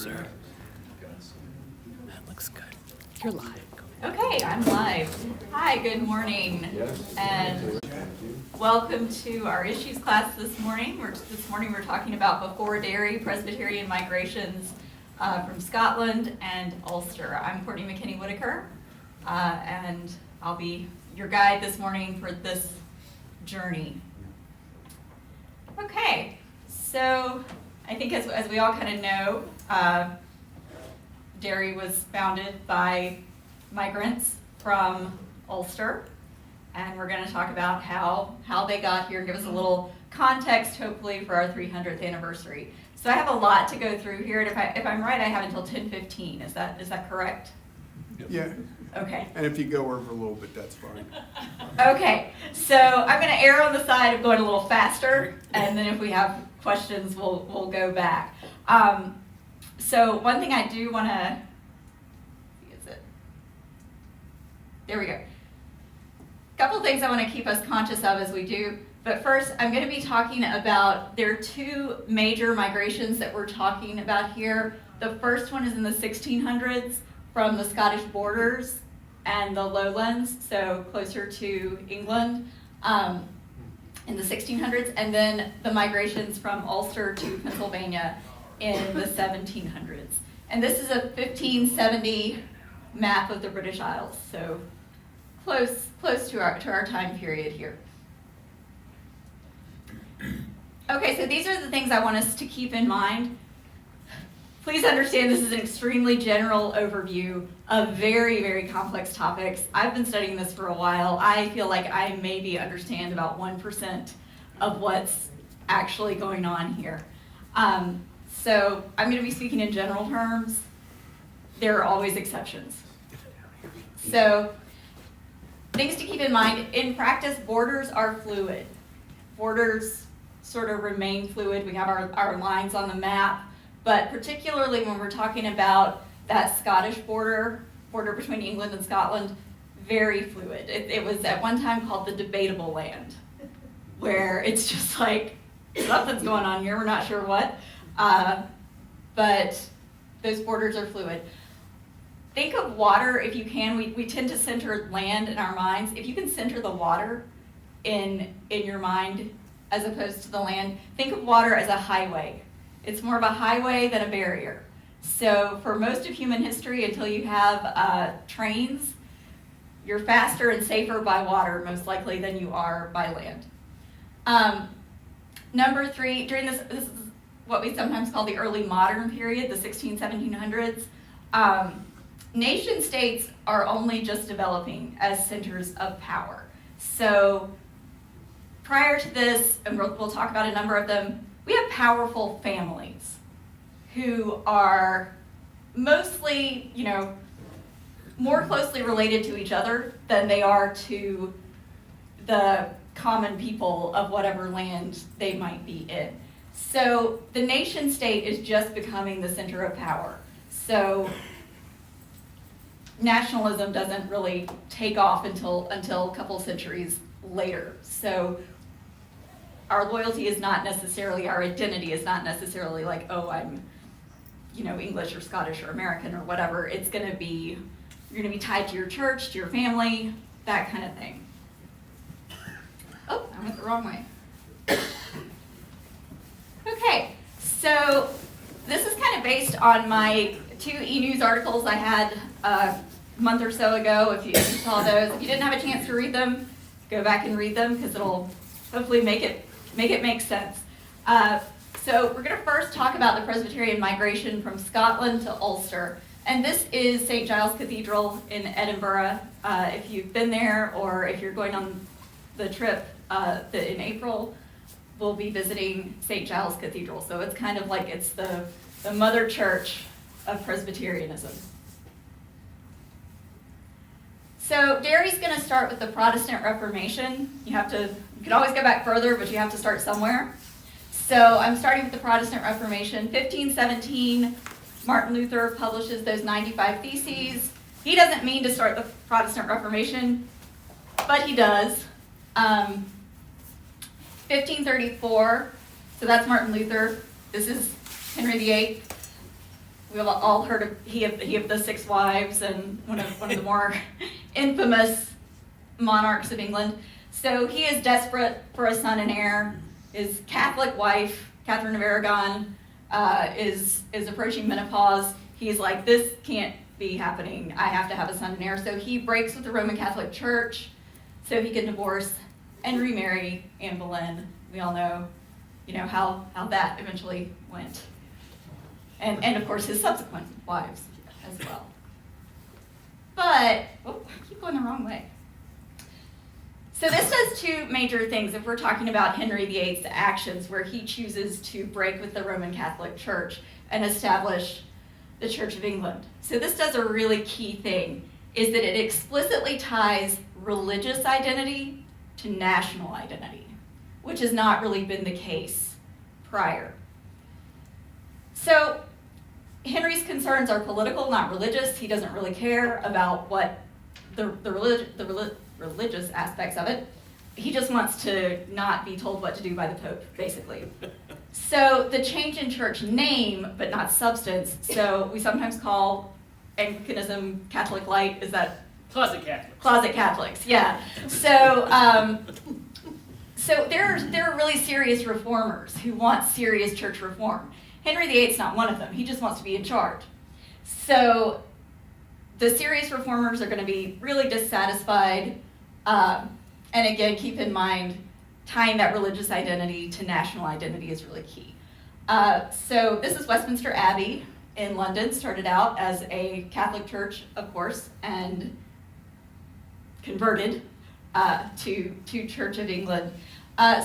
sir. That looks good. You're live. Okay, I'm live. Hi, good morning. And welcome to our issues class this morning. This morning we're talking about before dairy Presbyterian migrations from Scotland and Ulster. I'm Courtney McKinney-Whitaker, and I'll be your guide this morning for this journey. Okay, so I think as we all kind of know, Derry was founded by migrants from Ulster, and we're going to talk about how they got here and give us a little context, hopefully, for our 300th anniversary. So I have a lot to go through here, and if I'm right, I have until 10:15. Is that correct? Yeah, Okay. and if you go over a little bit, that's fine. Okay, so I'm going to err on the side of going a little faster, and then if we have questions, we'll go back. So one thing I do want to, there we go. A couple things I want to keep us conscious of as we do, but first I'm going to be talking about, there are two major migrations that we're talking about here. The first one is in the 1600s from the Scottish borders and the lowlands, so closer to England in the 1600s, and then the migrations from Ulster to Pennsylvania in the 1700s. And this is a 1570 map of the British Isles, so close to our time period here. Okay, so these are the things I want us to keep in mind. Please understand this is an extremely general overview of very, very complex topics. I've been studying this for a while. I feel like I maybe understand about 1% of what's actually going on here. So I'm going to be speaking in general terms. There are always exceptions. So things to keep in mind, in practice, borders are fluid. Borders sort of remain fluid. We have our lines on the map, but particularly when we're talking about that Scottish border between England and Scotland, very fluid. It was at one time called the debatable land, where it's just like, something's going on here, we're not sure what, but those borders are fluid. Think of water, if you can, we tend to center land in our minds. If you can center the water in your mind as opposed to the land, think of water as a highway. It's more of a highway than a barrier. So for most of human history, until you have trains, you're faster and safer by water, most likely, than you are by land. Number three, during this is what we sometimes call the early modern period, the 1700s, nation states are only just developing as centers of power. So prior to this, and we'll talk about a number of them, we have powerful families who are mostly, more closely related to each other than they are to the common people of whatever land they might be in. So the nation state is just becoming the center of power. So nationalism doesn't really take off until a couple centuries later. So our loyalty is not necessarily, our identity is not necessarily like, oh, I'm, English or Scottish or American or whatever. It's going to be, you're going to be tied to your church, to your family, that kind of thing. Oh, I went the wrong way. Okay, so this is kind of based on my 2 e-news articles I had a month or so ago. If you saw those, if you didn't have a chance to read them, go back and read them because it'll hopefully make it make sense. So we're going to first talk about the Presbyterian migration from Scotland to Ulster. And this is St. Giles Cathedral in Edinburgh. If you've been there or if you're going on the trip in April, we'll be visiting St. Giles Cathedral. So it's kind of like it's the mother church of Presbyterianism. So Derry's going to start with the Protestant Reformation. You can always go back further, but you have to start somewhere. So I'm starting with the Protestant Reformation. 1517, Martin Luther publishes those 95 Theses. He doesn't mean to start the Protestant Reformation, but he does. 1534, so that's Martin Luther. This is Henry VIII. we've all heard of he of the 6 wives, and one of the more infamous monarchs of England. So he is desperate for a son and heir. His Catholic wife, Catherine of Aragon, is approaching menopause. He's like, this can't be happening. I have to have a son and heir. So he breaks with the Roman Catholic Church so he can divorce and remarry Anne Boleyn. We all know, how that eventually went. And of course his subsequent wives as well. But, I keep going the wrong way. So this does 2 major things if we're talking about Henry VIII's actions, where he chooses to break with the Roman Catholic Church and establish the Church of England. So this does a really key thing, is that it explicitly ties religious identity to national identity, which has not really been the case prior. So Henry's concerns are political, not religious. He doesn't really care about what the religious aspects of it. He just wants to not be told what to do by the Pope, basically. So the change in church name, but not substance. So we sometimes call Anglicanism Catholic Light. Is that Closet Catholics? Closet Catholics, yeah. So so there are really serious reformers who want serious church reform. Henry VIII's not one of them. He just wants to be in charge. So the serious reformers are going to be really dissatisfied. And again, keep in mind, tying that religious identity to national identity is really key. So this is Westminster Abbey in London. Started out as a Catholic church, of course, and converted to Church of England.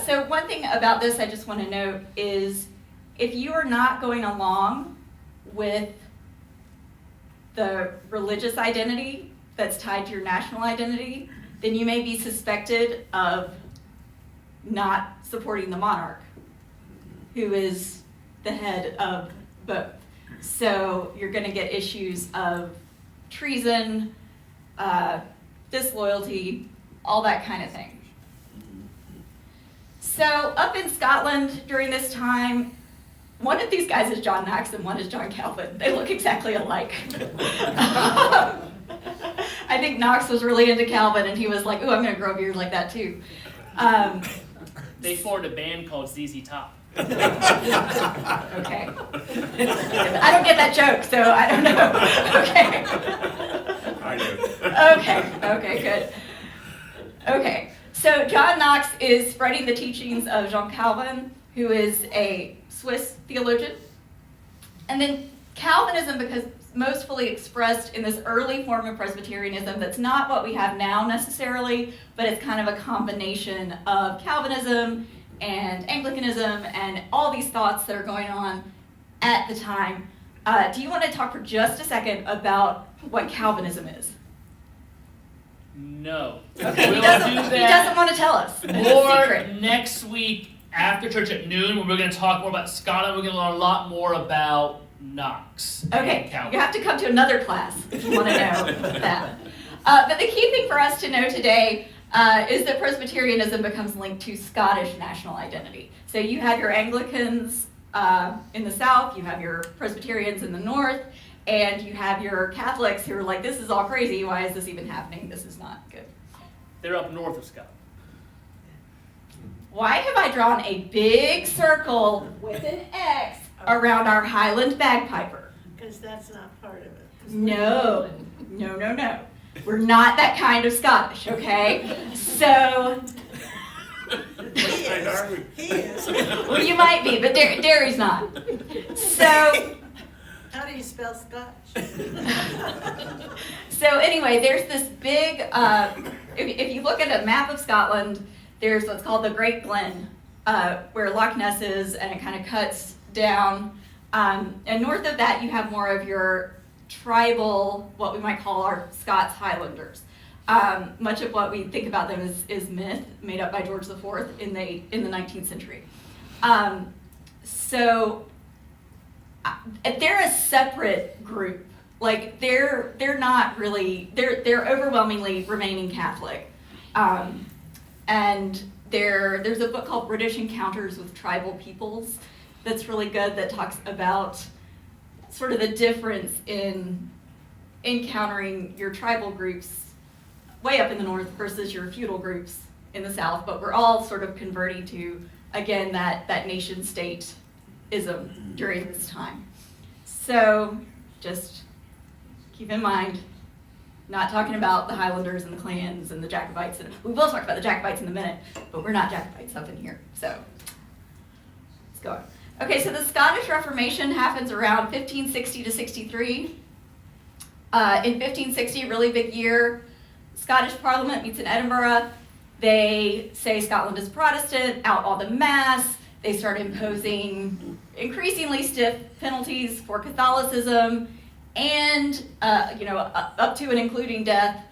So one thing about this I just want to note is, if you are not going along with the religious identity that's tied to your national identity, then you may be suspected of not supporting the monarch, who is the head of both. So you're going to get issues of treason, disloyalty, all that kind of thing. So up in Scotland during this time, one of these guys is John Knox and one is John Calvin. They look exactly alike. I think Knox was really into Calvin, and he was like, ooh, I'm going to grow a beard like that too. They formed a band called ZZ Top. Okay. I don't get that joke, so I don't know. Okay. I do. Okay, good. Okay, so John Knox is spreading the teachings of Jean Calvin, who is a Swiss theologian. And then Calvinism becomes most fully expressed in this early form of Presbyterianism that's not what we have now necessarily, but it's kind of a combination of Calvinism and Anglicanism and all these thoughts that are going on at the time. Do you want to talk for just a second about what Calvinism is? No. Okay, We'll he doesn't, do he that doesn't want to tell us. It's a more secret. next week after church at noon, when we're going to talk more about Scotland. We're going to learn a lot more about Knox. Okay, and Calvin. you have to come to another class if you want to know that. But the key thing for us to know today is that Presbyterianism becomes linked to Scottish national identity. So you have your Anglicans in the south, you have your Presbyterians in the north, and you have your Catholics who are like, this is all crazy, why is this even happening? This is not good. They're up north of Scotland. Why have I drawn a big circle with an X around our Highland bagpiper? Because that's not part of it. No. We're not that kind of Scottish, okay? So, He is. well, you might be, but Derry's not. So, How do you spell Scotch? so anyway, there's this big, if you look at a map of Scotland, there's what's called the Great Glen, where Loch Ness is, and it kind of cuts down. And north of that, you have more of your tribal, what we might call our Scots Highlanders. Much of what we think about them is myth made up by George IV in the 19th century. So they're a separate group. Like they're not really, they're overwhelmingly remaining Catholic. And there's a book called British Encounters with Tribal Peoples that's really good, that talks about sort of the difference in encountering your tribal groups way up in the north versus your feudal groups in the south, but we're all sort of converting to, again, that nation state-ism during this time. So just keep in mind, not talking about the Highlanders and the clans and the Jacobites, and we will talk about the Jacobites in a minute, but we're not Jacobites up in here, so let's go on. Okay, so the Scottish Reformation happens around 1560 to 63. In 1560, really big year, Scottish Parliament meets in Edinburgh. They say Scotland is Protestant, outlaw the Mass. They start imposing increasingly stiff penalties for Catholicism, and up to and including death.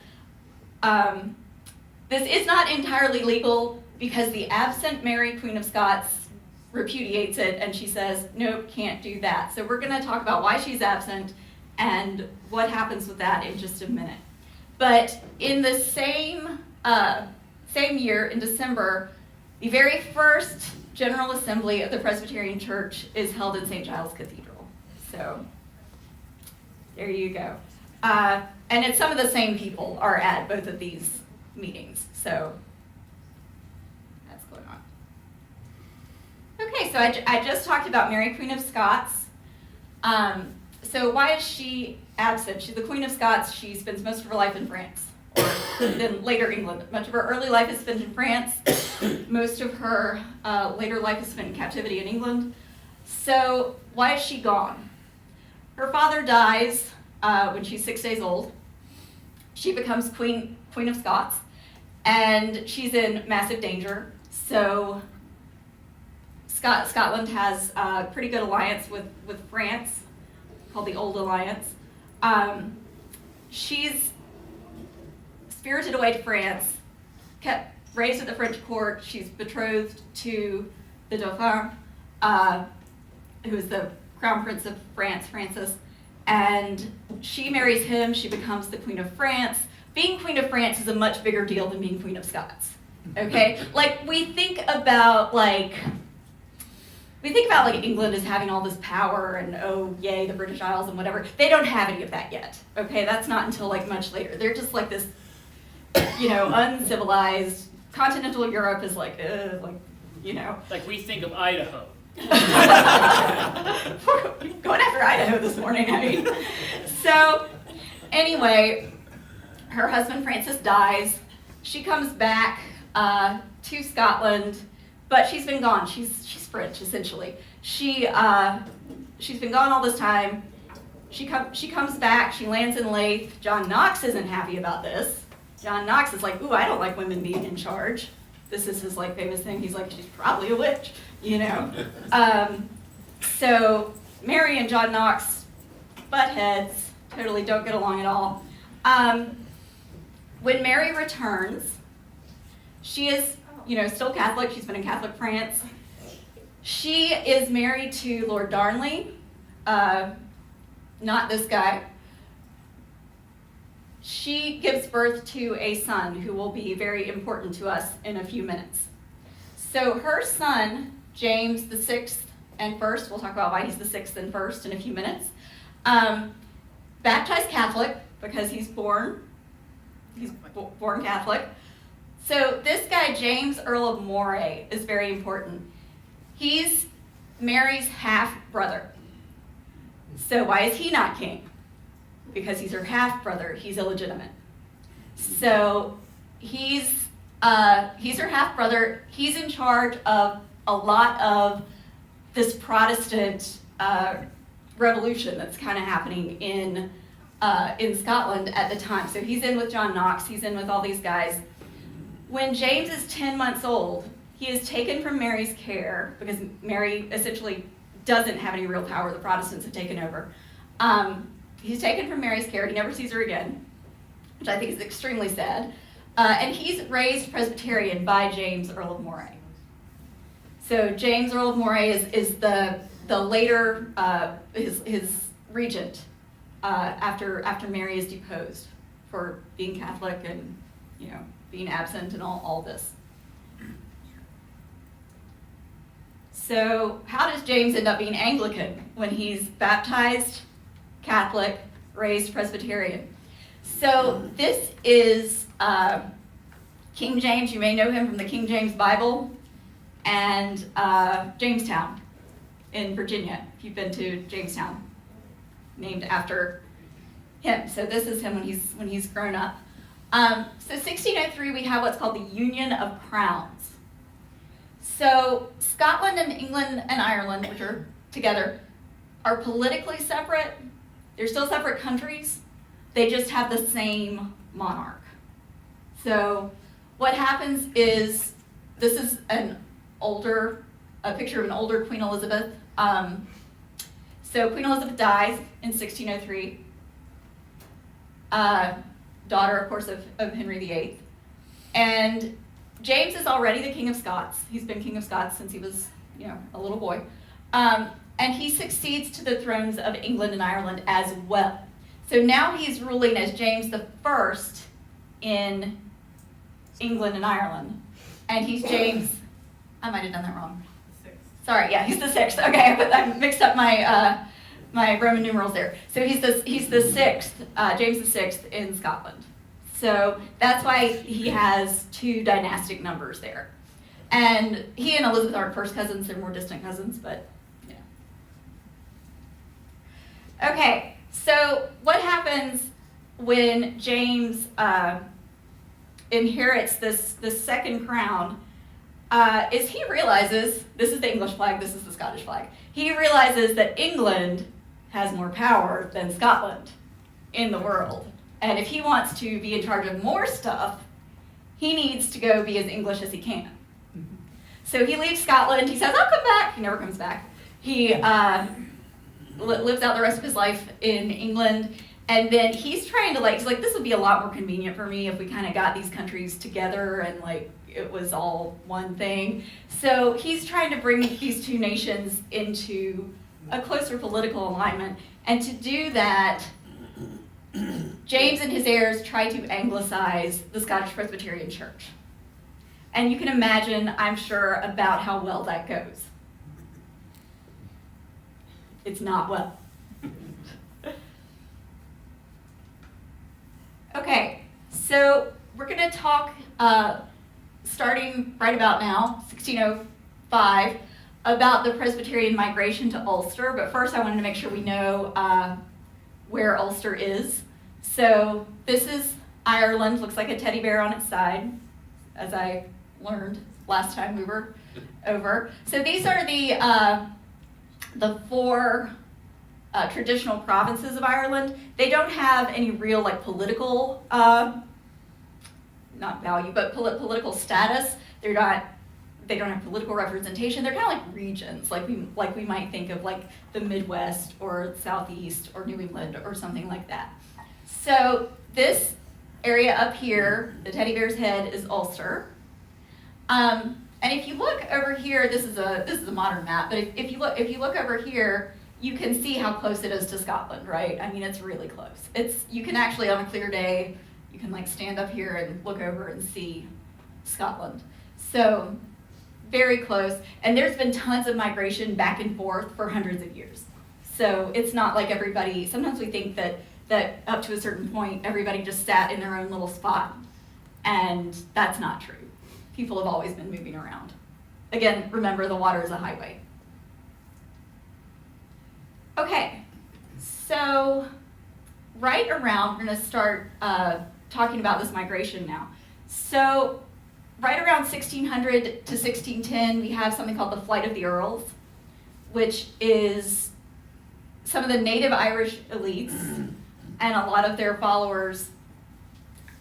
This is not entirely legal because the absent Mary, Queen of Scots, repudiates it, and she says, nope, can't do that. So we're going to talk about why she's absent and what happens with that in just a minute. But in the same year, in December, the very first General Assembly of the Presbyterian Church is held in St. Giles Cathedral. So there you go. And it's some of the same people are at both of these meetings. So that's going on. Okay, so I just talked about Mary, Queen of Scots. So why is she absent? She's the Queen of Scots. She spends most of her life in France, or then later England. Much of her early life is spent in France. Most of her later life is spent in captivity in England. So why is she gone? Her father dies when she's 6 days old. She becomes Queen of Scots, and she's in massive danger. So Scotland has a pretty good alliance with France, called the Old Alliance. She's spirited away to France, kept raised at the French court. She's betrothed to the Dauphin, who is the Crown Prince of France, Francis, and she marries him. She becomes the Queen of France. Being Queen of France is a much bigger deal than being Queen of Scots. Okay, like we think about England as having all this power and oh yay, the British Isles and whatever. They don't have any of that yet. Okay, that's not until like much later. They're just like this, uncivilized. Continental Europe is like. Like we think of Idaho. Going after Idaho this morning, I mean. So, anyway, her husband Francis dies. She comes back to Scotland, but she's been gone. She's French, essentially. She's been gone all this time. She comes back. She lands in Leith. John Knox isn't happy about this. John Knox is like, ooh, I don't like women being in charge. This is his famous thing. He's like, she's probably a witch, So Mary and John Knox butt heads, totally don't get along at all. When Mary returns, she is, still Catholic. She's been in Catholic France. She is married to Lord Darnley, not this guy. She gives birth to a son who will be very important to us in a few minutes. So her son, James the 6th and 1st, we'll talk about why he's the 6th and 1st in a few minutes, baptized Catholic because he's born Catholic. So this guy, James, Earl of Moray, is very important. He's Mary's half-brother. So why is he not king? Because he's her half-brother, he's illegitimate. So he's her half-brother. He's in charge of a lot of this Protestant revolution that's kind of happening in Scotland at the time. So he's in with John Knox, he's in with all these guys. When James is 10 months old, he is taken from Mary's care because Mary essentially doesn't have any real power. The Protestants have taken over. He's taken from Mary's care. He never sees her again, which I think is extremely sad. And he's raised Presbyterian by James, Earl of Moray. So James, Earl of Moray is the later, his regent after Mary is deposed for being Catholic and, being absent and all this. So how does James end up being Anglican? When he's baptized, Catholic, raised Presbyterian. So this is King James. You may know him from the King James Bible, and Jamestown in Virginia, if you've been to Jamestown, named after him. So this is him when he's grown up. So 1603, we have what's called the Union of Crowns. So Scotland and England and Ireland, which are together, are politically separate. They're still separate countries. They just have the same monarch. So what happens is, this is a picture of an older Queen Elizabeth. So Queen Elizabeth dies in 1603. Daughter, of course, of Henry VIII. And James is already the King of Scots. He's been King of Scots since he was, a little boy. And he succeeds to the thrones of England and Ireland as well. So now he's ruling as James the First in England and Ireland. And he's James, I might have done that wrong. Sorry, yeah, he's the 6th. Okay, I mixed up my my Roman numerals there. So he's the 6th, James the 6th in Scotland. So that's why he has 2 dynastic numbers there. And he and Elizabeth aren't first cousins, they're more distant cousins, but Okay, so what happens when James inherits this second crown is he realizes, this is the English flag, this is the Scottish flag, he realizes that England has more power than Scotland in the world. And if he wants to be in charge of more stuff, he needs to go be as English as he can. So he leaves Scotland, he says, I'll come back, he never comes back. He lives out the rest of his life in England, and then he's trying to he's like, this would be a lot more convenient for me if we kind of got these countries together and it was all one thing. So he's trying to bring these 2 nations into a closer political alignment, and to do that, James and his heirs try to anglicize the Scottish Presbyterian Church. And you can imagine, I'm sure, about how well that goes. It's not well. Okay, so we're going to talk, starting right about now, 1605, about the Presbyterian migration to Ulster. But first I wanted to make sure we know where Ulster is. So this is Ireland, looks like a teddy bear on its side, as I learned last time we were over. So these are the 4 traditional provinces of Ireland. They don't have any real political, not value, but political status. They don't have political representation. They're kind of like regions, like we might think of the Midwest or Southeast or New England or something like that. So this area up here, the teddy bear's head, is Ulster. And if you look over here, this is a modern map, but if you look over here, you can see how close it is to Scotland, right? I mean, it's really close. You can actually, on a clear day, you can stand up here and look over and see Scotland. So very close, and there's been tons of migration back and forth for hundreds of years. So it's not like everybody, sometimes we think that up to a certain point, everybody just sat in their own little spot, and that's not true. People have always been moving around. Again, remember, the water is a highway. Okay, so right around, we're going to start talking about this migration now. So right around 1600 to 1610, we have something called the Flight of the Earls, which is some of the native Irish elites and a lot of their followers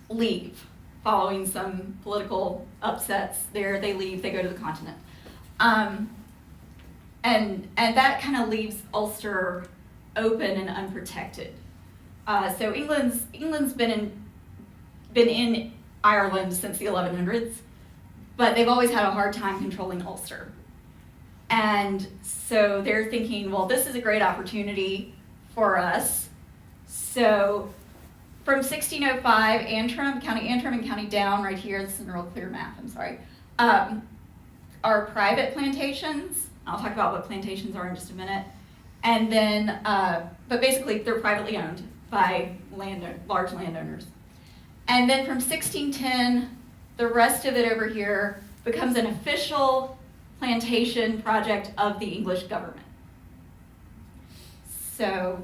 leave following some political upsets there. They leave, they go to the continent. And that kind of leaves Ulster open and unprotected. So England's been in Ireland since the 1100s, but they've always had a hard time controlling Ulster. And so they're thinking, well, this is a great opportunity for us. So from 1605, County Antrim and County Down, right here, this is a real clear map, I'm sorry, are private plantations. I'll talk about what plantations are in just a minute. And then, but basically they're privately owned by large landowners. And then from 1610, the rest of it over here becomes an official plantation project of the English government. So,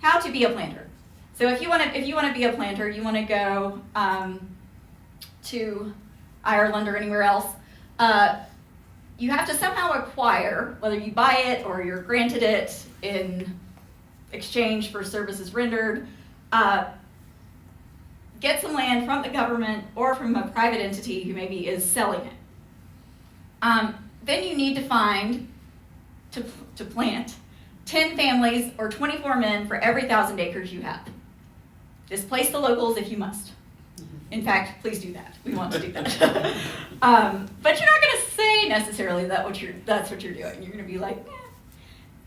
how to be a planter. So if you want to be a planter, you want to go to Ireland or anywhere else. You have to somehow acquire, whether you buy it or you're granted it in exchange for services rendered, get some land from the government or from a private entity who maybe is selling it. Then you need to find, to plant, 10 families or 24 men for every 1,000 acres you have. Displace the locals if you must. In fact, please do that. We want to do that. But you're not going to say necessarily that's what you're doing. You're going to be like,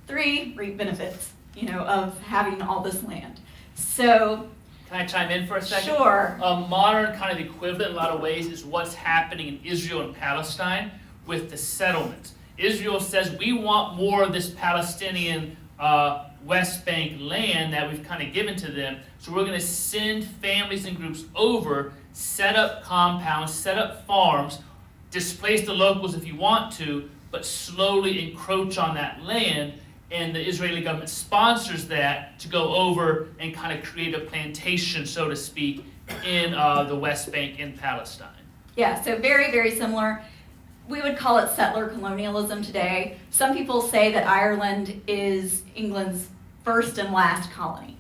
3 reap benefits, of having all this land. So, Can I chime in for a second? sure. A modern kind of equivalent in a lot of ways is what's happening in Israel and Palestine with the settlements. Israel says we want more of this Palestinian West Bank land that we've kind of given to them, so we're going to send families and groups over, set up compounds, set up farms, displace the locals if you want to, but slowly encroach on that land, and the Israeli government sponsors that to go over and kind of create a plantation, so to speak, in the West Bank in Palestine. Yeah, so very, very similar. We would call it settler colonialism today. Some people say that Ireland is England's first and last colony.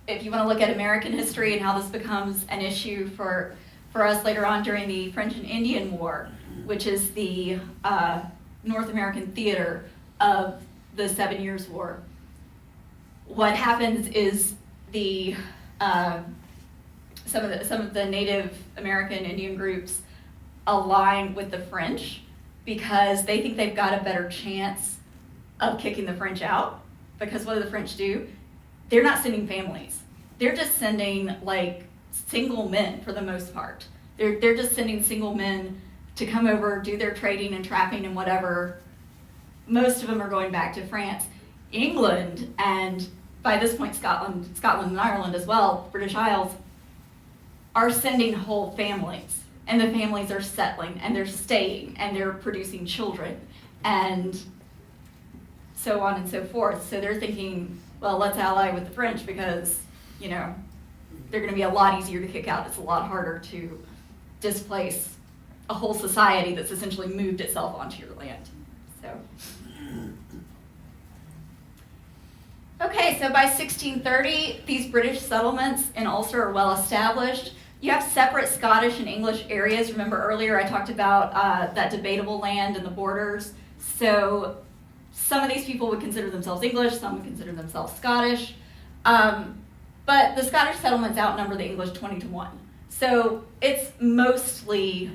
If you want to look at American history and how this becomes an issue for us later on during the French and Indian War, which is the North American theater of the 7 Years' War, what happens is some of the Native American Indian groups align with the French because they think they've got a better chance of kicking the French out. Because what do the French do? They're not sending families. They're just sending single men for the most part. They're just sending single men to come over, do their trading and trapping and whatever. Most of them are going back to France. England, and by this point Scotland and Ireland as well, British Isles, are sending whole families. And the families are settling, and they're staying, and they're producing children, and so on and so forth. So they're thinking, well, let's ally with the French because, they're going to be a lot easier to kick out. It's a lot harder to displace a whole society that's essentially moved itself onto your land. Okay, so by 1630, these British settlements in Ulster are well established. You have separate Scottish and English areas. Remember earlier I talked about that debatable land and the borders. So some of these people would consider themselves English, some would consider themselves Scottish. But the Scottish settlements outnumber the English 20-1. So it's mostly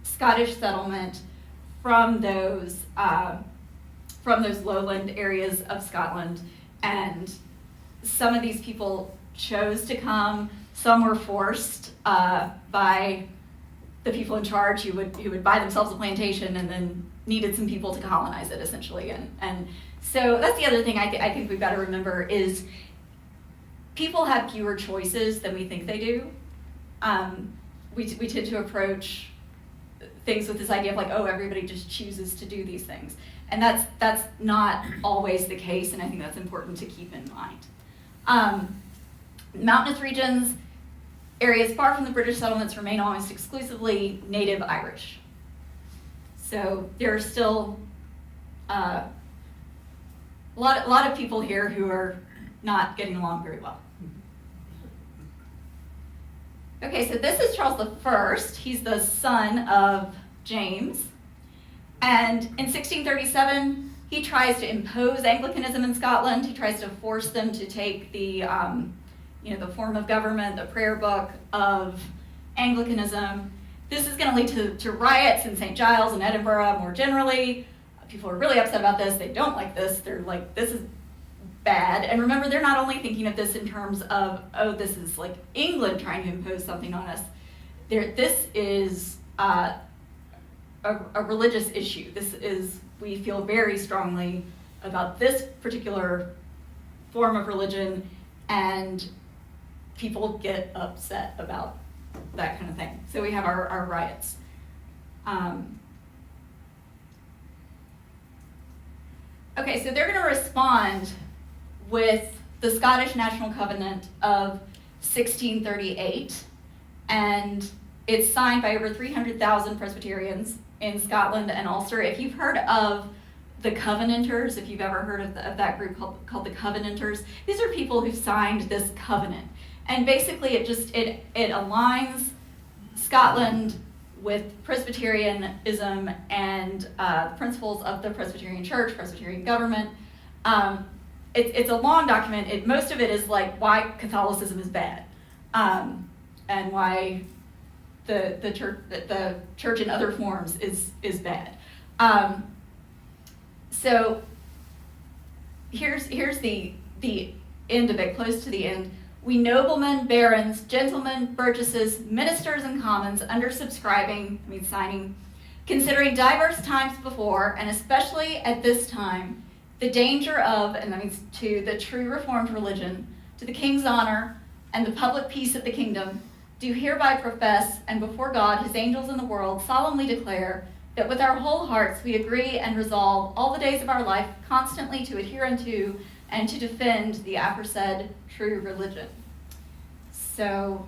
Scottish settlement from those lowland areas of Scotland. And some of these people chose to come. Some were forced by the people in charge who would buy themselves a plantation and then needed some people to colonize it, essentially. And so that's the other thing I think we've got to remember is people have fewer choices than we think they do. We tend to approach things with this idea of everybody just chooses to do these things. And that's not always the case, and I think that's important to keep in mind. Mountainous regions, areas far from the British settlements remain almost exclusively native Irish. So there are still a lot of people here who are not getting along very well. Okay, so this is Charles I. He's the son of James. And in 1637, he tries to impose Anglicanism in Scotland. He tries to force them to take the form of government, the prayer book of Anglicanism. This is going to lead to riots in St. Giles and Edinburgh more generally. People are really upset about this. They don't like this. They're like, this is bad. And remember, they're not only thinking of this in terms of, oh, this is England trying to impose something on us. This is a religious issue. This is we feel very strongly about this particular form of religion, and people get upset about that kind of thing. So we have our riots. Okay, so they're going to respond with the Scottish National Covenant of 1638, and it's signed by over 300,000 Presbyterians in Scotland and Ulster. If you've heard of the Covenanters, if you've ever heard of that group called the Covenanters, these are people who signed this covenant. And basically it aligns Scotland with Presbyterianism and principles of the Presbyterian Church, Presbyterian government. It's a long document. Most of it is like why Catholicism is bad, and why the church in other forms is bad. So here's the end of it, close to the end. We noblemen, barons, gentlemen, burgesses, ministers, and commons, signing, considering diverse times before, and especially at this time, the danger of, and that means to the true reformed religion, to the king's honor, and the public peace of the kingdom, do hereby profess, and before God, his angels in the world, solemnly declare, that with our whole hearts we agree and resolve all the days of our life constantly to adhere unto and to defend the aforesaid true religion. So,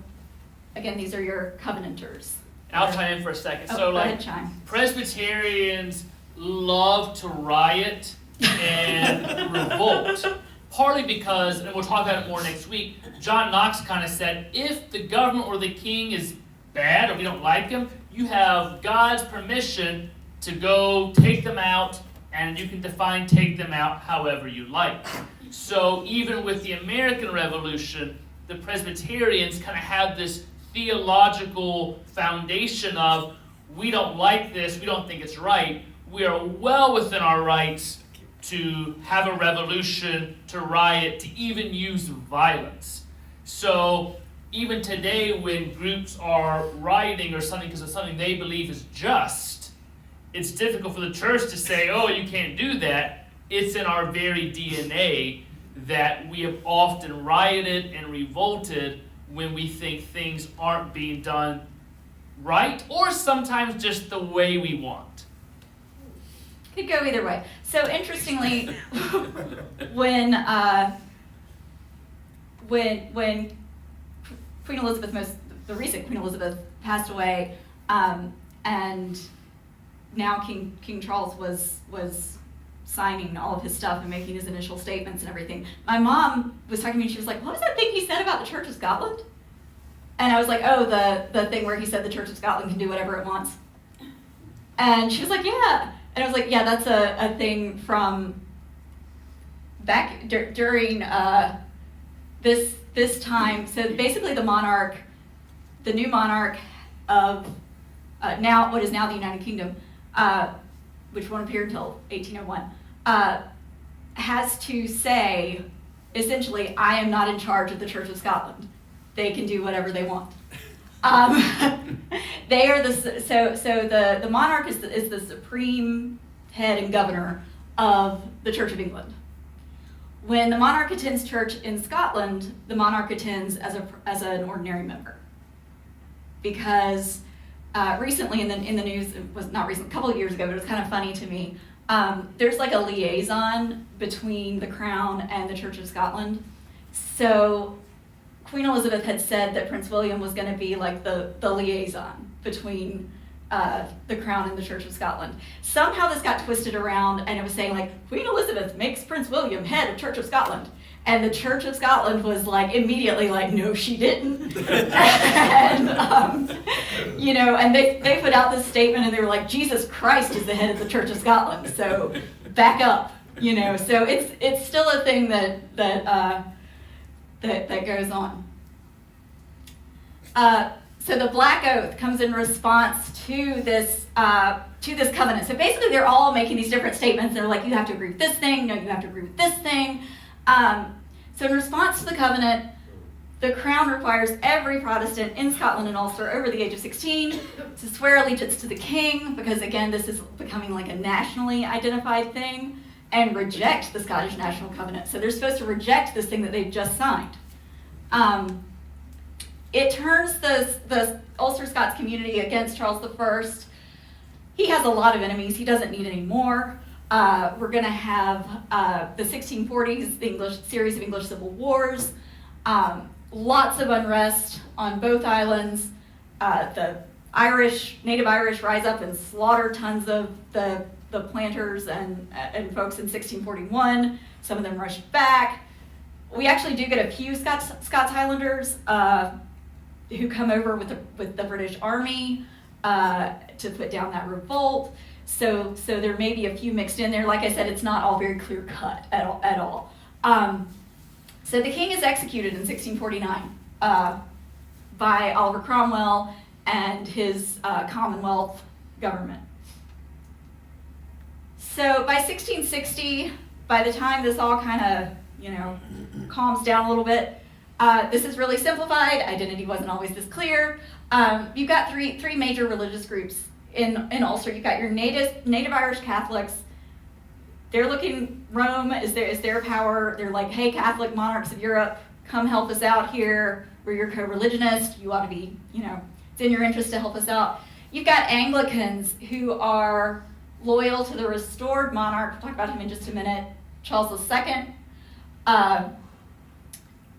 again, these are your Covenanters. I'll chime in for a second. Oh, So, go like, ahead, chime. Presbyterians love to riot and revolt, partly because, and we'll talk about it more next week, John Knox kind of said, if the government or the king is bad or we don't like him, you have God's permission to go take them out, and you can define take them out however you like. So even with the American Revolution, the Presbyterians kind of had this theological foundation of, we don't like this, we don't think it's right, we are well within our rights to have a revolution, to riot, to even use violence. So even today when groups are rioting or something because of something they believe is just, it's difficult for the church to say, oh, you can't do that. It's in our very DNA that we have often rioted and revolted when we think things aren't being done right, or sometimes just the way we want. Could go either way. So interestingly, when Queen Elizabeth, the recent Queen Elizabeth passed away, and now King Charles was signing all of his stuff and making his initial statements and everything. My mom was talking to me and she was like, what was that thing he said about the Church of Scotland? And I was like, oh, the thing where he said the Church of Scotland can do whatever it wants. And she was like, yeah. And I was like, yeah, that's a thing from back during this time. So basically the new monarch of now what is now the United Kingdom, which won't appear until 1801, has to say, essentially, I am not in charge of the Church of Scotland. They can do whatever they want. They are the monarch is the supreme head and governor of the Church of England. When the monarch attends church in Scotland, the monarch attends as an ordinary member, because recently in the news, it was not recent, a couple of years ago, but it was kind of funny to me. There's like a liaison between the Crown and the Church of Scotland. So Queen Elizabeth had said that Prince William was going to be like the liaison between the Crown and the Church of Scotland. Somehow this got twisted around, and it was saying like, Queen Elizabeth makes Prince William head of Church of Scotland. And the Church of Scotland was like immediately like, no, she didn't. And and they put out this statement, and they were like, Jesus Christ is the head of the Church of Scotland, so back up. So it's still a thing that goes on. So the Black Oath comes in response to this covenant. So basically, they're all making these different statements. They're like, you have to agree with this thing. No, you have to agree with this thing. So in response to the covenant, the crown requires every Protestant in Scotland and Ulster over the age of 16 to swear allegiance to the king, because again, this is becoming like a nationally identified thing, and reject the Scottish National Covenant. So they're supposed to reject this thing that they've just signed. It turns the Ulster Scots community against Charles I. He has a lot of enemies. He doesn't need any more. We're going to have the 1640s, the series of English civil wars, lots of unrest on both islands. The native Irish rise up and slaughter tons of the planters and folks in 1641. Some of them rush back. We actually do get a few Scots Highlanders who come over with the British Army to put down that revolt. So there may be a few mixed in there. Like I said, it's not all very clear cut at all. So the king is executed in 1649 by Oliver Cromwell and his Commonwealth government. So by 1660, by the time this all kind of, calms down a little bit, this is really simplified. Identity wasn't always this clear. You've got three major religious groups in Ulster. You've got your native Irish Catholics. They're looking, Rome is their power. They're like, hey, Catholic monarchs of Europe, come help us out here. We're your co-religionist. You ought to be, it's in your interest to help us out. You've got Anglicans who are loyal to the restored monarch. We'll talk about him in just a minute, Charles II.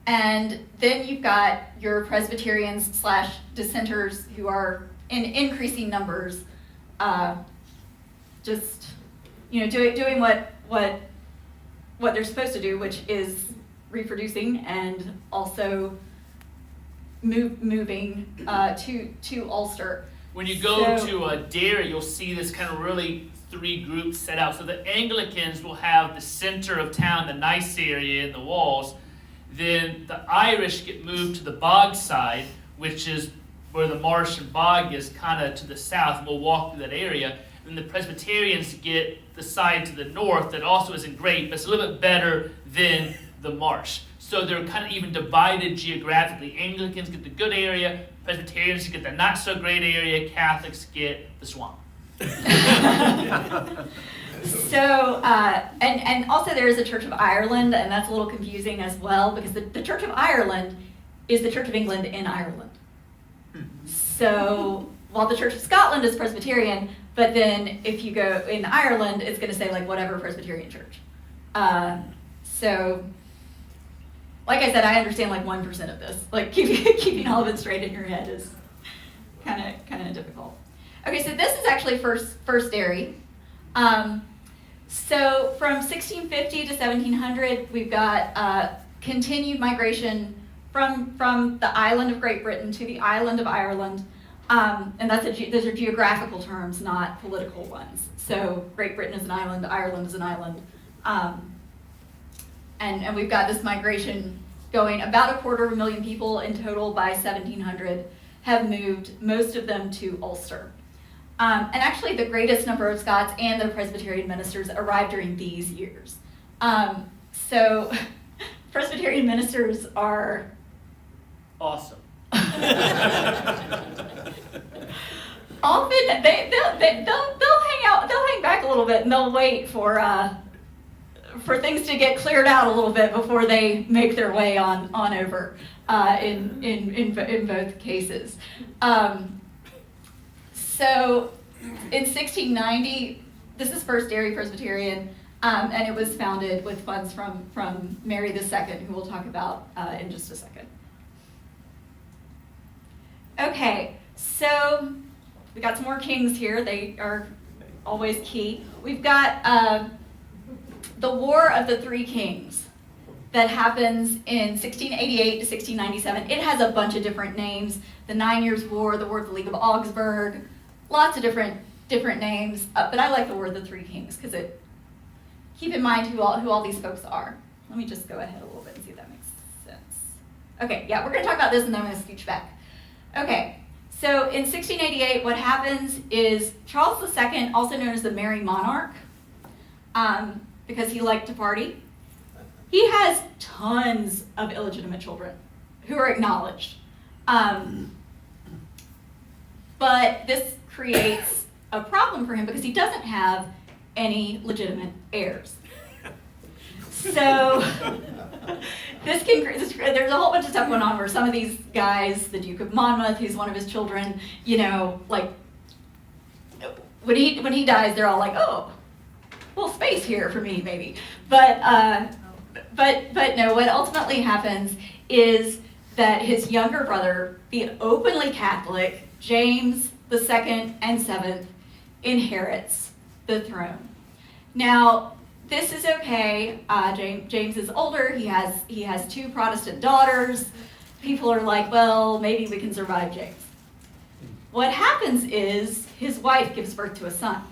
And then you've got your Presbyterians / dissenters who are in increasing numbers, doing what they're supposed to do, which is reproducing and also moving to Ulster. When you go So- to Derry, you'll see this kind of really three groups set out. So the Anglicans will have the center of town, the nice area in the walls. Then the Irish get moved to the bog side, which is where the marsh and bog is, kind of to the south, and we'll walk through that area. And the Presbyterians get the side to the north that also isn't great, but it's a little bit better than the marsh. So they're kind of even divided geographically. Anglicans get the good area, Presbyterians get the not so great area, Catholics get the swamp. So, and also there is a Church of Ireland, and that's a little confusing as well, because the Church of Ireland is the Church of England in Ireland. So, while the Church of Scotland is Presbyterian, but then if you go in Ireland, it's going to say like whatever Presbyterian church. So, like I said, I understand like 1% of this. Like keeping all of it straight in your head is kind of difficult. Okay, so this is actually first dairy. So from 1650 to 1700, we've got continued migration from the island of Great Britain to the island of Ireland, and those are geographical terms, not political ones. So Great Britain is an island, Ireland is an island, and we've got this migration going. About 250,000 people in total by 1700 have moved, most of them to Ulster. And actually the greatest number of Scots and their Presbyterian ministers arrived during these years. So Presbyterian ministers are Awesome. often they'll hang back a little bit, and they'll wait for things to get cleared out a little bit before they make their way on over in both cases. So in 1690, this is First Dairy Presbyterian, and it was founded with funds from Mary II, who we'll talk about in just a second. Okay, so we got some more kings here. They are always key. We've got the War of the Three Kings that happens in 1688 to 1697. It has a bunch of different names. The 9 Years' War, the War of the League of Augsburg, lots of different names. But I like the War of the Three Kings because keep in mind who all these folks are. Let me just go ahead a little bit and see if that makes sense. Okay, yeah, we're going to talk about this and then I'm going to scooch back. Okay, so in 1688, what happens is Charles II, also known as the Merry Monarch, because he liked to party, he has tons of illegitimate children who are acknowledged. But this creates a problem for him because he doesn't have any legitimate heirs. So there's a whole bunch of stuff going on where some of these guys, the Duke of Monmouth, who's one of his children, you know, like when he dies, they're all like, oh, a little space here for me, maybe. But no, what ultimately happens is that his younger brother, the openly Catholic, James II and VII, inherits the throne. Now, this is okay. James is older. He has 2 Protestant daughters. People are like, well, maybe we can survive James. What happens is his wife gives birth to a son,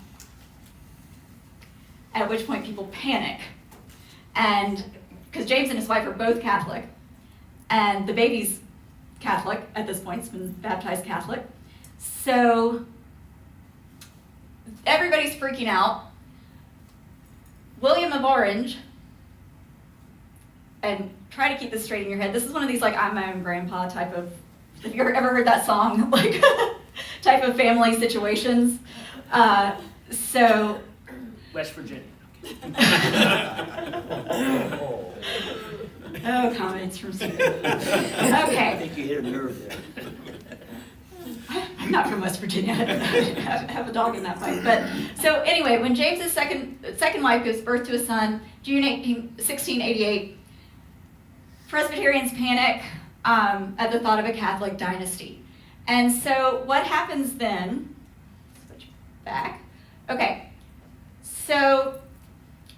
at which point people panic. And because James and his wife are both Catholic, and the baby's Catholic at this point, it's been baptized Catholic. So everybody's freaking out. William of Orange, and try to keep this straight in your head. This is one of these like I'm my own grandpa type of, have you ever heard that song? Like type of family situations. So West Virginia. oh, comments from Stephen. I Okay, think you hit a nerve there. I'm not from West Virginia. I have a dog in that fight. But so anyway, when James's second wife gives birth to a son, June 1688, Presbyterians panic at the thought of a Catholic dynasty. And so what happens then, switch back. Okay, so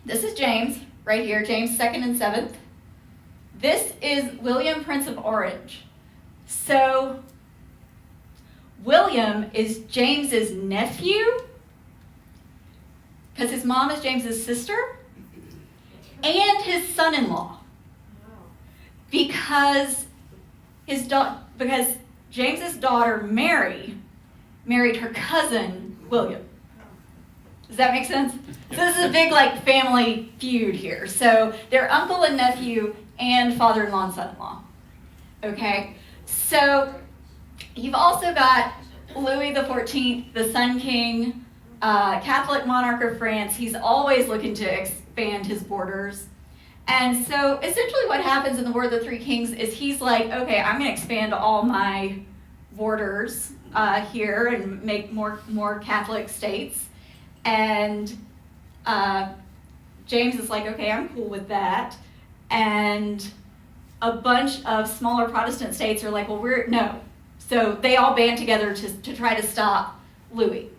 this is James right here, James II and VII. This is William, Prince of Orange. So William is James's nephew, because his mom is James's sister, and his son-in-law, because James's daughter Mary married her cousin William. Does that make sense? So this is a big like family feud here. So they're uncle and nephew and father-in-law and son-in-law. Okay, so you've also got Louis XIV, the Sun King, Catholic monarch of France. He's always looking to expand his borders. And so essentially what happens in the War of the Three Kings is he's like, okay, I'm going to expand all my borders here and make more Catholic states. And James is like, okay, I'm cool with that. And a bunch of smaller Protestant states are like, well, no. So they all band together to try to stop Louis.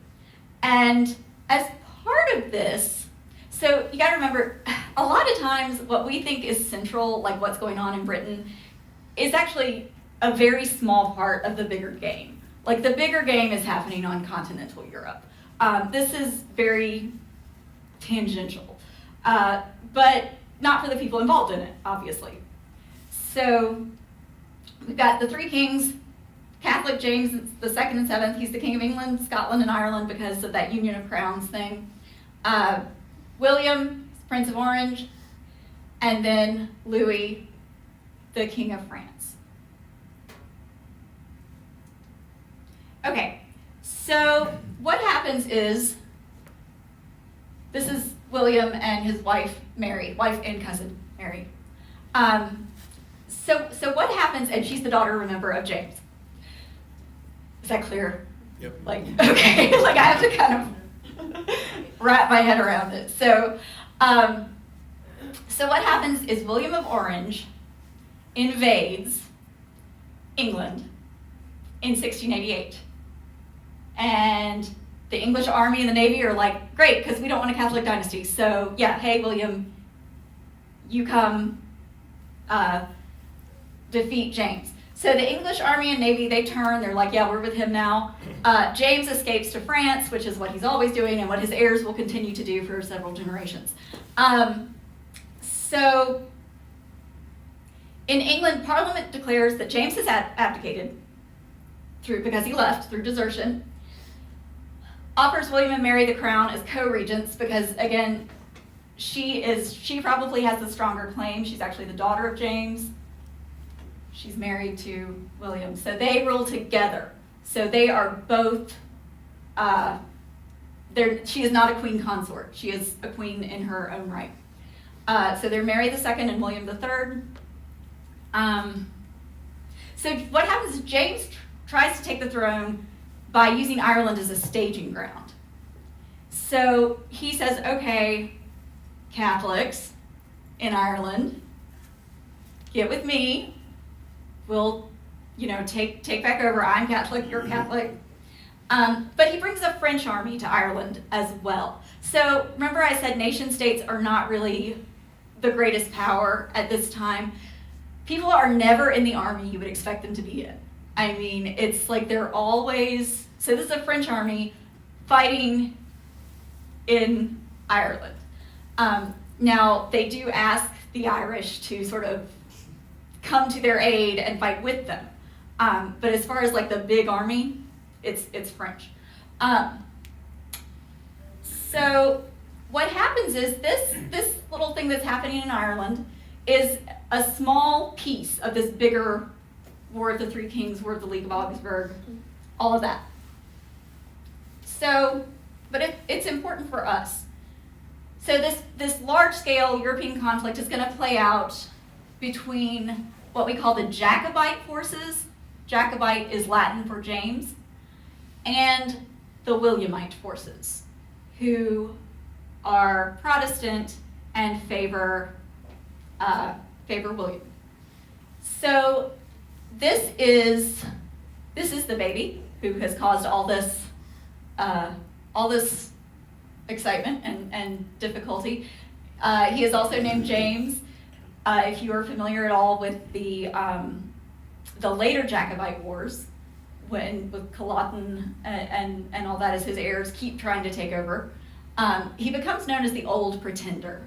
And as part of this, so you got to remember, a lot of times what we think is central, like what's going on in Britain, is actually a very small part of the bigger game. Like the bigger game is happening on continental Europe. This is very tangential, but not for the people involved in it, obviously. So we've got the Three Kings, Catholic James II and VII. He's the King of England, Scotland, and Ireland because of that Union of Crowns thing. William, Prince of Orange, and then Louis, the King of France. Okay, so what happens is, this is William and his wife, Mary, wife and cousin, Mary. So what happens, and she's the daughter, remember, of James. Is that clear? Yep. Like, okay, like I have to kind of wrap my head around it. So what happens is William of Orange invades England in 1688. And the English army and the navy are like, great, because we don't want a Catholic dynasty. So yeah, hey, William, you come defeat James. So the English army and navy, they turn, they're like, yeah, we're with him now. James escapes to France, which is what he's always doing and what his heirs will continue to do for several generations. So in England, Parliament declares that James has abdicated because he left through desertion, offers William and Mary the crown as co-regents because, again, she probably has the stronger claim. She's actually the daughter of James. She's married to William. So they rule together. So they are both, she is not a queen consort. She is a queen in her own right. So they're Mary II and William III. So what happens is James tries to take the throne by using Ireland as a staging ground. So he says, okay, Catholics in Ireland, get with me. We'll, take back over. I'm Catholic, you're Catholic. But he brings a French army to Ireland as well. So remember I said nation states are not really the greatest power at this time. People are never in the army you would expect them to be in. I mean, it's like they're always, so this is a French army fighting in Ireland. Now, they do ask the Irish to sort of come to their aid and fight with them. But as far as like the big army, it's French. So what happens is this little thing that's happening in Ireland is a small piece of this bigger War of the Three Kings, War of the League of Augsburg, all of that. So, but it's important for us. So this large-scale European conflict is going to play out between what we call the Jacobite forces. Jacobite is Latin for James, and the Williamite forces, who are Protestant and favor William. So this is the baby who has caused all this excitement and difficulty. He is also named James. If you are familiar at all with the later Jacobite wars, with Culloden and all that, as his heirs keep trying to take over, he becomes known as the Old Pretender.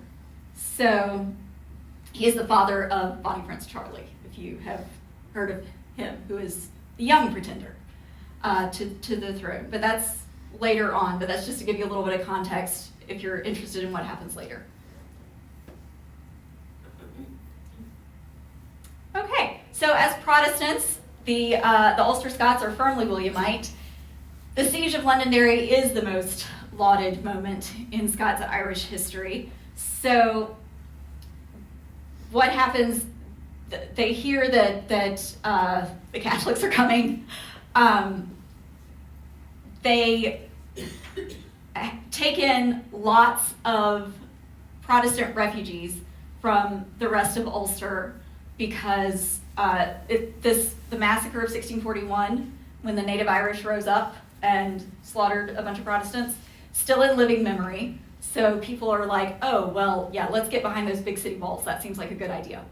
So he is the father of Bonnie Prince Charlie, if you have heard of him, who is the young pretender to the throne. But that's later on, but that's just to give you a little bit of context if you're interested in what happens later. Okay, so as Protestants, the Ulster Scots are firmly Williamite. The Siege of Londonderry is the most lauded moment in Scots-Irish history. So what happens, they hear that the Catholics are coming. They take in lots of Protestant refugees from the rest of Ulster because the massacre of 1641, when the native Irish rose up and slaughtered a bunch of Protestants, still in living memory. So people are like, oh, well, yeah, let's get behind those big city walls. That seems like a good idea.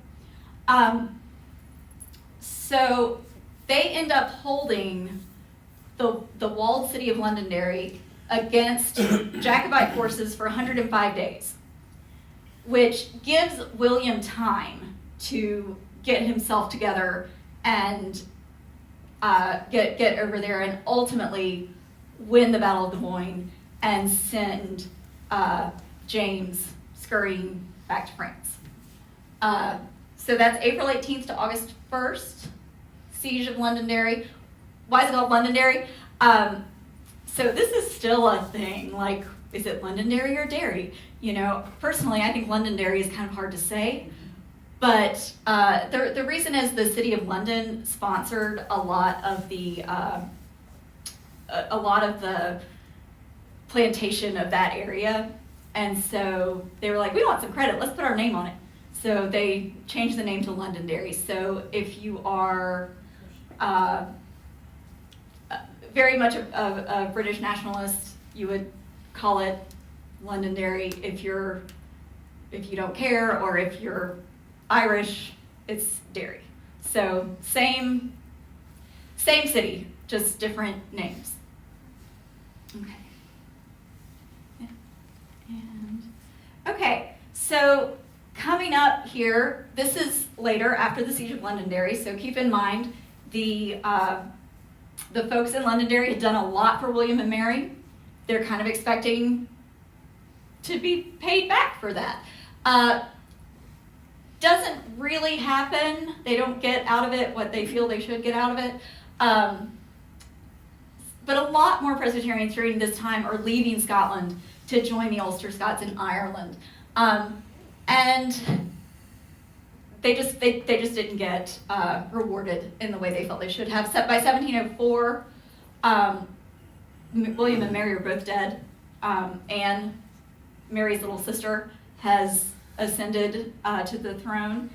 So they end up holding the walled city of Londonderry against Jacobite forces for 105 days, which gives William time to get himself together and get over there and ultimately win the Battle of the Boyne and send James scurrying back to France. So that's April 18th to August 1st, Siege of Londonderry. Why is it called Londonderry? So this is still a thing, like, is it Londonderry or Derry? Personally, I think Londonderry is kind of hard to say, but the reason is the City of London sponsored a lot of the plantation of that area, and so they were like, we want some credit, let's put our name on it. So they changed the name to Londonderry. So if you are very much a British nationalist, you would call it Londonderry. If you don't care, or if you're Irish, it's Derry. So same city, just different names. Okay. Yeah. And okay, so coming up here, this is later after the Siege of Londonderry. So keep in mind the folks in Londonderry had done a lot for William and Mary. They're kind of expecting to be paid back for that. doesn't really happen. They don't get out of it what they feel they should get out of it. But a lot more Presbyterians during this time are leaving Scotland to join the Ulster Scots in Ireland. And they just didn't get rewarded in the way they felt they should have. By 1704, William and Mary are both dead. Anne, Mary's little sister, has ascended to the throne.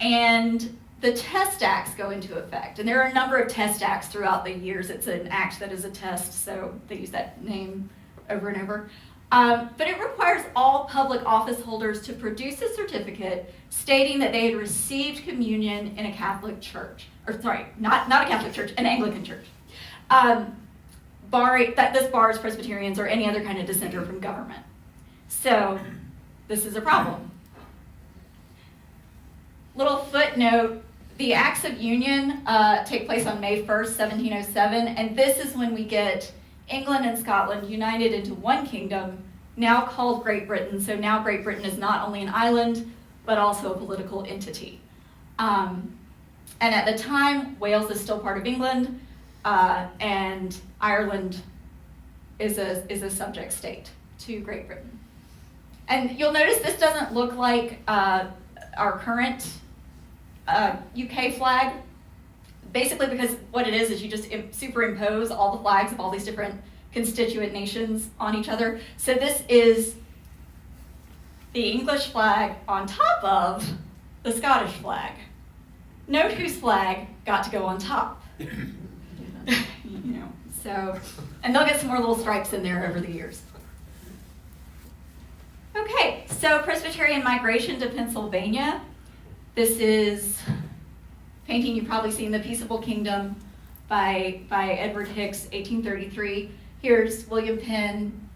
And the Test Acts go into effect. And there are a number of Test Acts throughout the years. It's an act that is a test, so they use that name over and over. But it requires all public office holders to produce a certificate stating that they had received communion in a Catholic church. Or sorry, not a Catholic church, an Anglican church. This bars Presbyterians or any other kind of dissenter from government. So this is a problem. Little footnote, the Acts of Union take place on May 1st, 1707, and this is when we get England and Scotland united into one kingdom, now called Great Britain. So now Great Britain is not only an island, but also a political entity. And at the time, Wales is still part of England, and Ireland is a subject state to Great Britain. And you'll notice this doesn't look like our current UK flag, basically because what it is you just superimpose all the flags of all these different constituent nations on each other. So this is the English flag on top of the Scottish flag. Note whose flag got to go on top. So, and they'll get some more little stripes in there over the years. Okay, so Presbyterian migration to Pennsylvania. This is a painting you've probably seen, The Peaceable Kingdom by Edward Hicks, 1833. Here's William Penn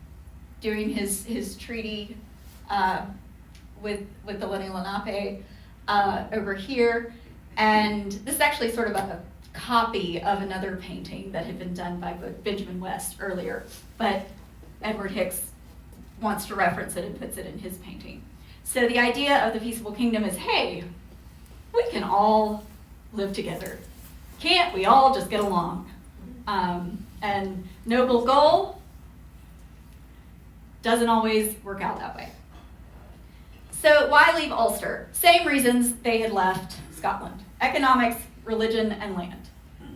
doing his treaty with the Lenni Lenape over here. And this is actually sort of a copy of another painting that had been done by Benjamin West earlier, but Edward Hicks wants to reference it and puts it in his painting. So the idea of the Peaceable Kingdom is, hey, we can all live together. Can't we all just get along? And noble goal doesn't always work out that way. So why leave Ulster? Same reasons they had left Scotland: economics, religion, and land.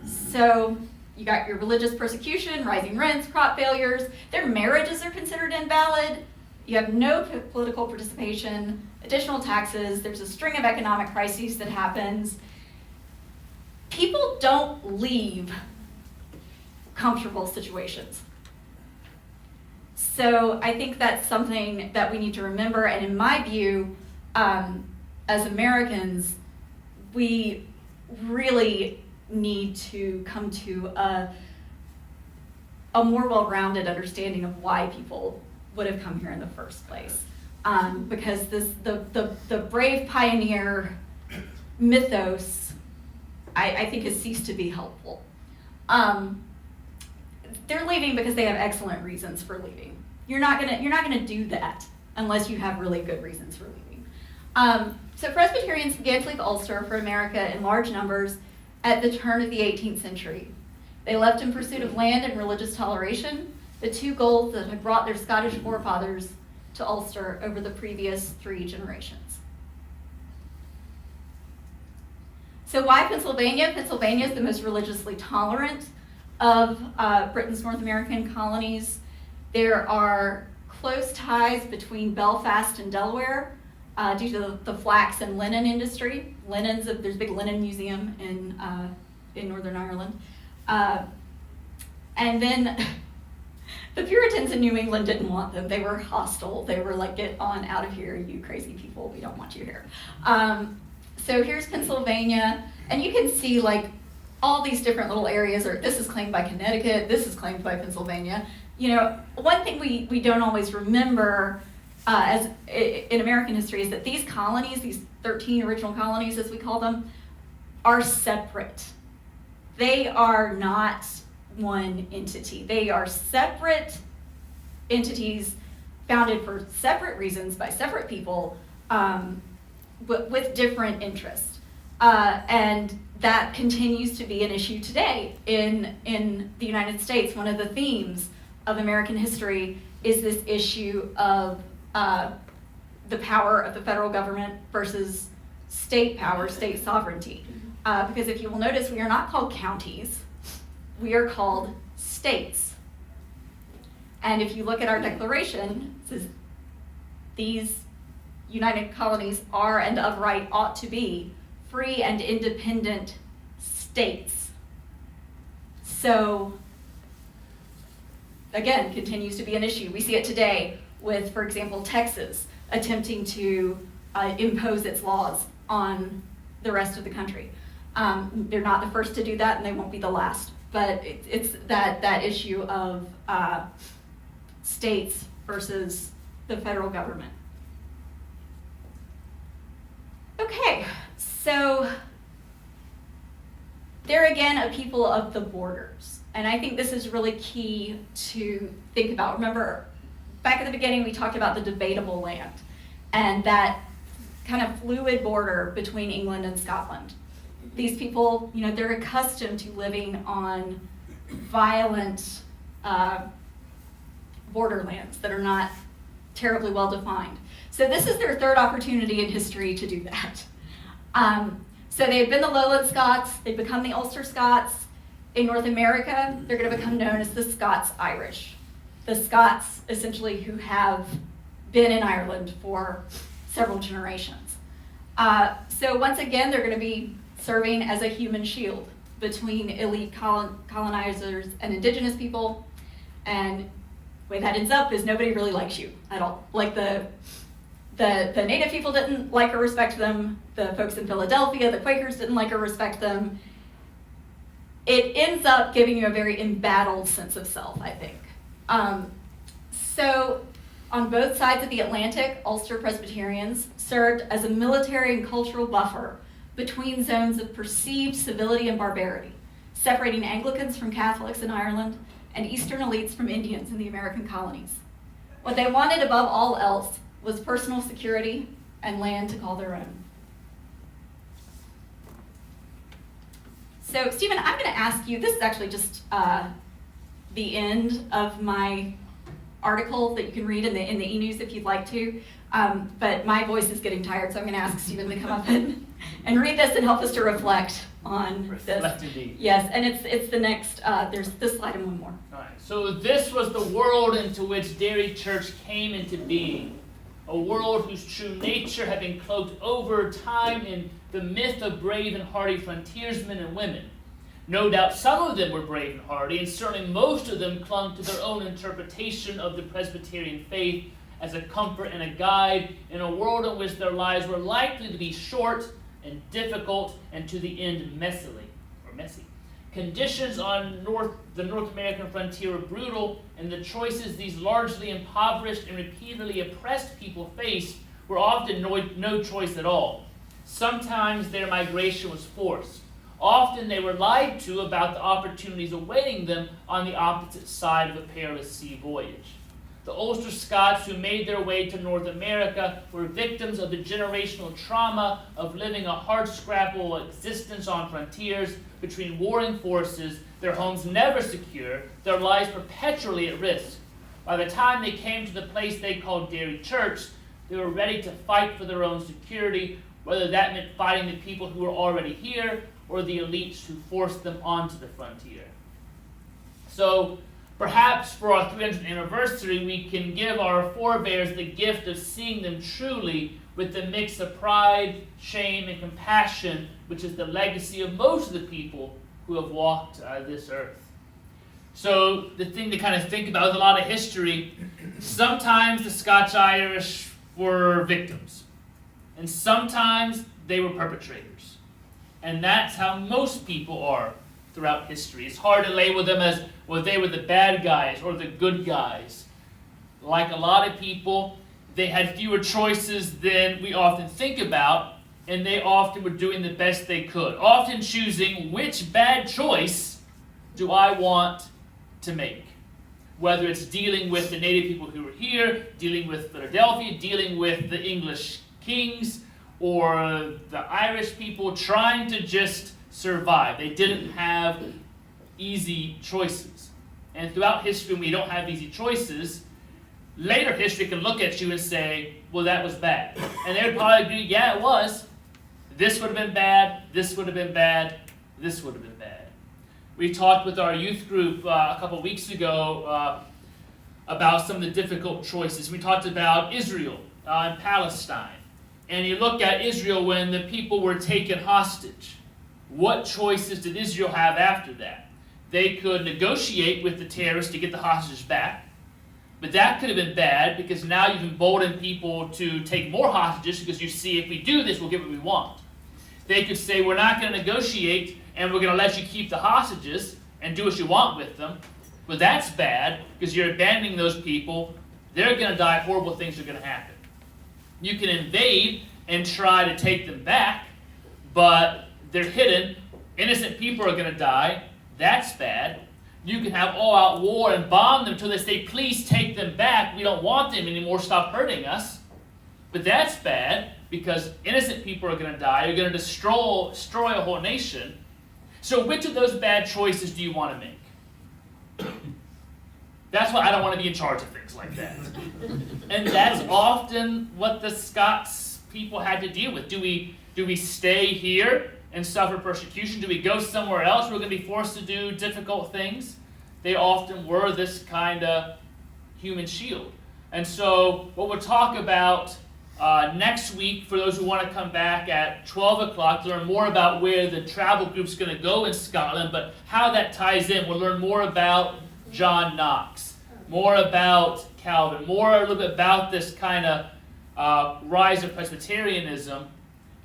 So you got your religious persecution, rising rents, crop failures. Their marriages are considered invalid. You have no political participation, additional taxes. There's a string of economic crises that happens. People don't leave comfortable situations. So I think that's something that we need to remember. And in my view, as Americans, we really need to come to a more well-rounded understanding of why people would have come here in the first place. Because the brave pioneer mythos, I think, has ceased to be helpful. They're leaving because they have excellent reasons for leaving. You're not gonna do that unless you have really good reasons for leaving. So Presbyterians began to leave Ulster for America in large numbers at the turn of the 18th century. They left in pursuit of land and religious toleration, the two goals that had brought their Scottish forefathers to Ulster over the previous 3 generations. So why Pennsylvania? Pennsylvania is the most religiously tolerant of Britain's North American colonies. There are close ties between Belfast and Delaware due to the flax and linen industry. There's a big linen museum in Northern Ireland. And then the Puritans in New England didn't want them. They were hostile. They were like, get on out of here, you crazy people. We don't want you here. So here's Pennsylvania. And you can see like all these different little areas. This is claimed by Connecticut. This is claimed by Pennsylvania. One thing we don't always remember as in American history is that these colonies, these 13 original colonies as we call them, are separate. They are not one entity. They are separate entities founded for separate reasons by separate people with different interests. And that continues to be an issue today in the United States. One of the themes of American history is this issue of the power of the federal government versus state power, state sovereignty. Because if you will notice, we are not called counties, we are called states. And if you look at our declaration, it says these United Colonies are and of right ought to be free and independent states. So, again, continues to be an issue. We see it today with, for example, Texas attempting to impose its laws on the rest of the country. They're not the first to do that, and they won't be the last. But it's that issue of states versus the federal government. Okay, so they're again a people of the borders. And I think this is really key to think about. Remember, back at the beginning, we talked about the debatable land and that kind of fluid border between England and Scotland. These people, they're accustomed to living on violent borderlands that are not terribly well defined. So this is their third opportunity in history to do that. So they had been the Lowland Scots, they've become the Ulster Scots. In North America, they're going to become known as the Scots-Irish. The Scots, essentially, who have been in Ireland for several generations. So once again, they're going to be serving as a human shield between elite colonizers and indigenous people. And the way that ends up is nobody really likes you at all. Like the native people didn't like or respect them. The folks in Philadelphia, the Quakers, didn't like or respect them. It ends up giving you a very embattled sense of self, I think. So on both sides of the Atlantic, Ulster Presbyterians served as a military and cultural buffer between zones of perceived civility and barbarity, separating Anglicans from Catholics in Ireland and Eastern elites from Indians in the American colonies. What they wanted above all else was personal security and land to call their own. So, Stephen, I'm going to ask you, this is actually just the end of my article that you can read in the e-news if you'd like to, but my voice is getting tired, so I'm going to ask Stephen to come up and read this and help us to reflect on Reflect this. indeed. Yes, and it's the next, there's this slide and one more. All right. So this was the world into which Derry Church came into being. A world whose true nature had been cloaked over time in the myth of brave and hardy frontiersmen and women. No doubt some of them were brave and hardy, and certainly most of them clung to their own interpretation of the Presbyterian faith as a comfort and a guide in a world in which their lives were likely to be short and difficult and to the end messy. Conditions on the North American frontier were brutal, and the choices these largely impoverished and repeatedly oppressed people faced were often no choice at all. Sometimes their migration was forced. Often they were lied to about the opportunities awaiting them on the opposite side of a perilous sea voyage. The Ulster Scots who made their way to North America were victims of the generational trauma of living a hard-scrabble existence on frontiers between warring forces, their homes never secure, their lives perpetually at risk. By the time they came to the place they called Derry Church, they were ready to fight for their own security, whether that meant fighting the people who were already here or the elites who forced them onto the frontier. So, perhaps for our 300th anniversary, we can give our forebears the gift of seeing them truly with the mix of pride, shame, and compassion, which is the legacy of most of the people who have walked this earth. So the thing to kind of think about with a lot of history, sometimes the Scots-Irish were victims, and sometimes they were perpetrators. And that's how most people are throughout history. It's hard to label them as, well, they were the bad guys or the good guys. Like a lot of people, they had fewer choices than we often think about, and they often were doing the best they could, often choosing which bad choice do I want to make. Whether it's dealing with the native people who were here, dealing with Philadelphia, dealing with the English kings, or the Irish people trying to just survive. They didn't have easy choices. And throughout history, when you don't have easy choices, later history can look at you and say, well, that was bad. And they would probably agree, yeah, it was. This would have been bad, this would have been bad, this would have been bad. We talked with our youth group a couple weeks ago about some of the difficult choices. We talked about Israel and Palestine. And you look at Israel when the people were taken hostage. What choices did Israel have after that? They could negotiate with the terrorists to get the hostages back. But that could have been bad because now you've emboldened people to take more hostages because you see if we do this, we'll get what we want. They could say, we're not going to negotiate and we're going to let you keep the hostages and do what you want with them. But that's bad because you're abandoning those people. They're going to die. Horrible things are going to happen. You can invade and try to take them back, but they're hidden. Innocent people are going to die. That's bad. You can have all-out war and bomb them until they say, please take them back. We don't want them anymore. Stop hurting us. But that's bad because innocent people are going to die. You're going to destroy a whole nation. So which of those bad choices do you want to make? That's why I don't want to be in charge of things like that. And that's often what the Scots people had to deal with. Do we stay here and suffer persecution? Do we go somewhere else? We're going to be forced to do difficult things. They often were this kind of human shield. And so what we'll talk about next week, for those who want to come back at 12 o'clock to learn more about where the travel group's going to go in Scotland, but how that ties in. We'll learn more about John Knox, more about Calvin, more a little bit about this kind of rise of Presbyterianism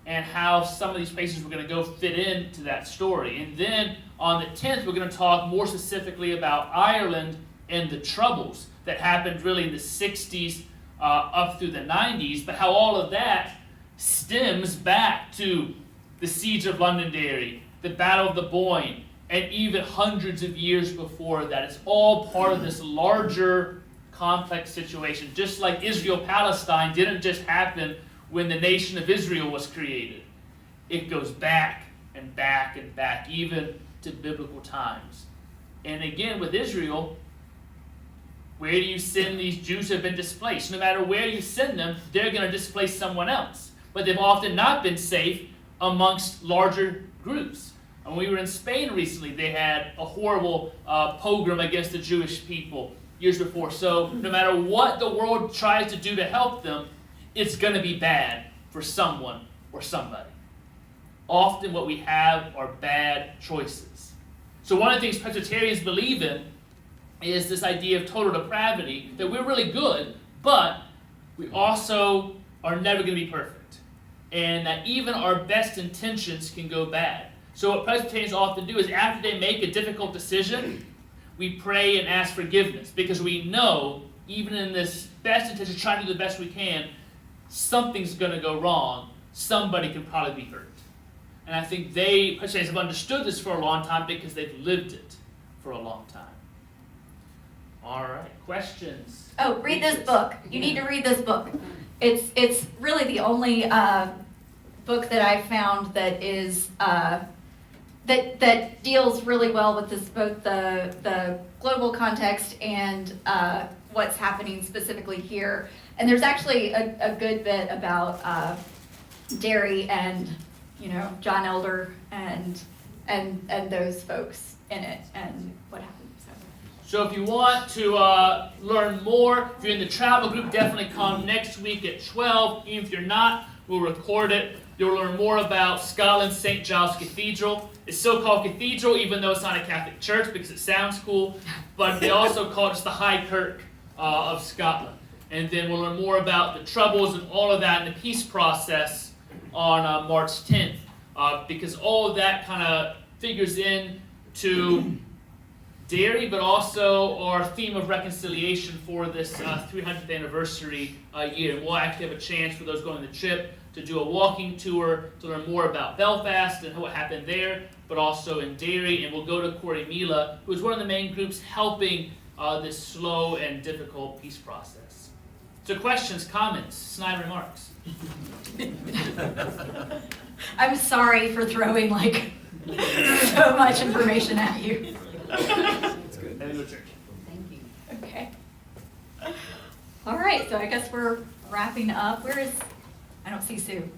and how some of these places we're going to go fit into that story. And then on the 10th, we're going to talk more specifically about Ireland and the Troubles that happened really in the 60s up through the 90s, but how all of that stems back to the Siege of Londonderry, the Battle of the Boyne, and even hundreds of years before that. It's all part of this larger complex situation. Just like Israel-Palestine didn't just happen when the nation of Israel was created. It goes back and back and back, even to biblical times. And again, with Israel, where do you send these Jews who have been displaced? No matter where you send them, they're going to displace someone else. But they've often not been safe amongst larger groups. And when we were in Spain recently, they had a horrible pogrom against the Jewish people years before. So no matter what the world tries to do to help them, it's going to be bad for someone or somebody. Often what we have are bad choices. So one of the things Presbyterians believe in is this idea of total depravity, that we're really good, but we also are never going to be perfect. And that even our best intentions can go bad. So what Presbyterians often do is after they make a difficult decision, we pray and ask forgiveness because we know, even in this best intention, trying to do the best we can, something's going to go wrong. Somebody can probably be hurt. And I think Presbyterians have understood this for a long time because they've lived it for a long time. All right, questions? Oh, read this book. You need to read this book. It's really the only book that I've found that is that deals really well with this, both the global context and what's happening specifically here. And there's actually a good bit about Derry and John Elder and those folks in it and what happened. So if you want to learn more, if you're in the travel group, definitely come next week at 12. Even if you're not, we'll record it. You'll learn more about Scotland's St. Giles Cathedral. It's so-called cathedral, even though it's not a Catholic church, because it sounds cool. But they also call it the High Kirk of Scotland. And then we'll learn more about the Troubles and all of that in the peace process on March 10th. Because all of that kind of figures in to Derry, but also our theme of reconciliation for this 300th anniversary year. And we'll actually have a chance for those going on the trip to do a walking tour to learn more about Belfast and what happened there, but also in Derry. And we'll go to Courtney and Rev, who is one of the main groups helping this slow and difficult peace process. So questions, comments, snide remarks? I'm sorry for throwing like so much information at you. That's good. Have a good church. Thank you. Okay. All right, so I guess we're wrapping up. Where is, I don't see Sue.